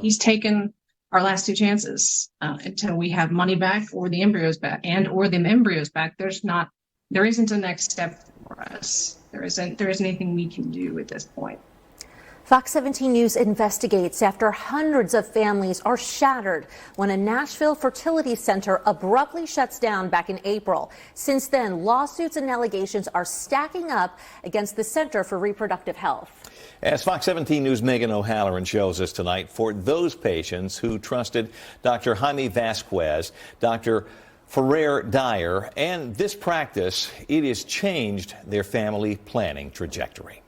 he's taken our last two chances until we have money back or the embryos back or the embryos back. There isn't a next step for us. There isn't anything we can do at this point. Fox 17 News investigates after hundreds of families are shattered when a Nashville fertility center abruptly shuts down back in April. Since then, lawsuits and allegations are stacking up against the Center for Reproductive Health. As Fox 17 News' Megan O'Halloran shows us tonight, for those patients who trusted Dr. Jaime Vasquez, Dr. Ferrer Dyer, and this practice, it has changed their family planning trajectory.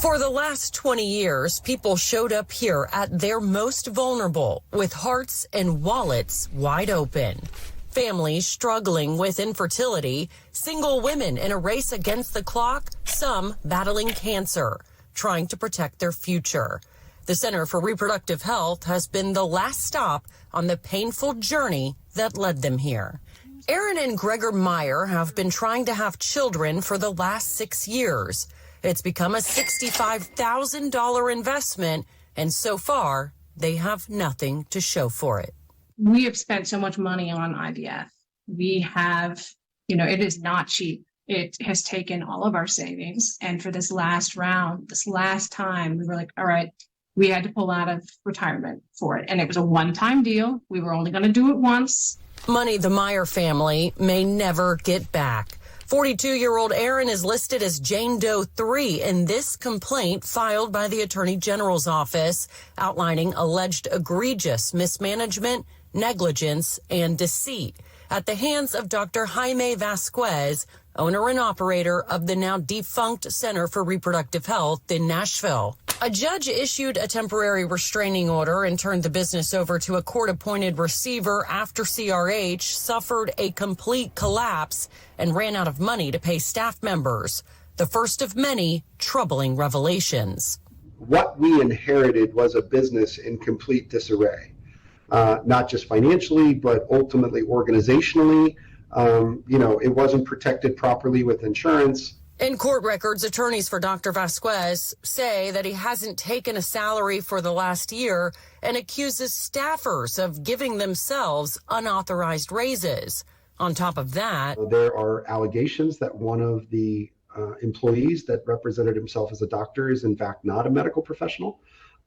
For the last 20 years, people showed up here at their most vulnerable with hearts and wallets wide open. Families struggling with infertility, single women in a race against the clock, some battling cancer, trying to protect their future. The Center for Reproductive Health has been the last stop on the painful journey that led them here. Aaron and Gregor Meyer have been trying to have children for the last 6 years. It's become a $65,000 investment, and so far, they have nothing to show for it. We have spent so much money on IVF. We have, it is not cheap. It has taken all of our savings. And for this last round, this last time, we were like, all right, we had to pull out of retirement for it. And it was a one-time deal. We were only going to do it once. Money the Meyer family may never get back. 42-year-old Aaron is listed as Jane Doe 3 in this complaint filed by the Attorney General's office outlining alleged egregious mismanagement, negligence, and deceit at the hands of Dr. Jaime Vasquez, owner and operator of the now defunct Center for Reproductive Health in Nashville. A judge issued a temporary restraining order and turned the business over to a court-appointed receiver after CRH suffered a complete collapse and ran out of money to pay staff members. The first of many troubling revelations. What we inherited was a business in complete disarray, not just financially, but ultimately organizationally. It wasn't protected properly with insurance. In court records, attorneys for Dr. Vasquez say that he hasn't taken a salary for the last year and accuses staffers of giving themselves unauthorized raises. On top of that, there are allegations that one of the employees that represented himself as a doctor is in fact not a medical professional.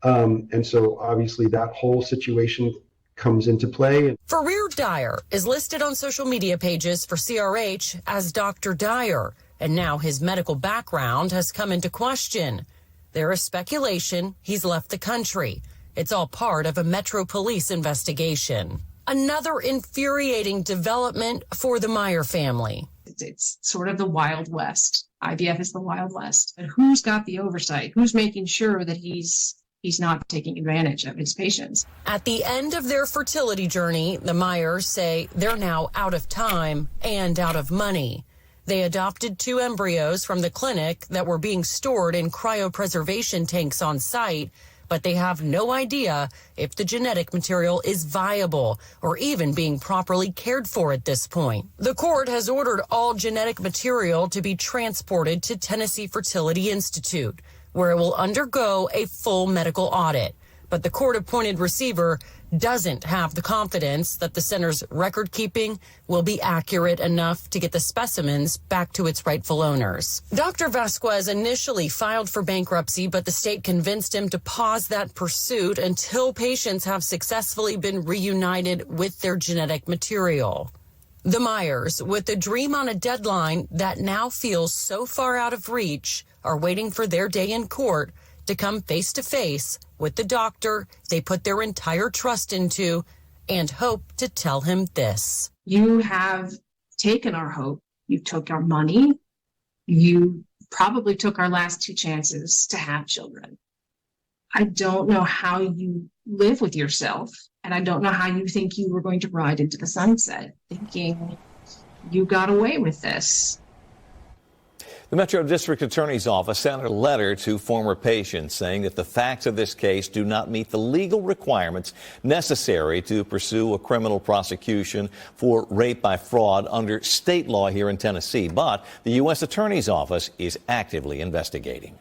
And so obviously that whole situation comes into play. Ferrer Dyer is listed on social media pages for CRH as Dr. Dyer, and now his medical background has come into question. There is speculation he's left the country. It's all part of a Metro Police investigation. Another infuriating development for the Meyer family. It's sort of the Wild West. IVF is the Wild West. And who's got the oversight? Who's making sure that he's not taking advantage of his patients? At the end of their fertility journey, the Meyers say they're now out of time and out of money. They adopted 2 embryos from the clinic that were being stored in cryopreservation tanks on site, but they have no idea if the genetic material is viable or even being properly cared for at this point. The court has ordered all genetic material to be transported to Tennessee Fertility Institute, where it will undergo a full medical audit. But the court-appointed receiver doesn't have the confidence that the center's record keeping will be accurate enough to get the specimens back to its rightful owners. Dr. Vasquez initially filed for bankruptcy, but the state convinced him to pause that pursuit until patients have successfully been reunited with their genetic material. The Meyers, with a dream on a deadline that now feels so far out of reach, are waiting for their day in court to come face to face with the doctor they put their entire trust into and hope to tell him this. You have taken our hope. You took our money. You probably took our last 2 chances to have children. I don't know how you live with yourself, and I don't know how you think you were going to ride into the sunset thinking you got away with this. The Metro District Attorney's Office sent a letter to former patients saying that the facts of this case do not meet the legal requirements necessary to pursue a criminal prosecution for rape by fraud under state law here in Tennessee. But the U.S. Attorney's Office is actively investigating.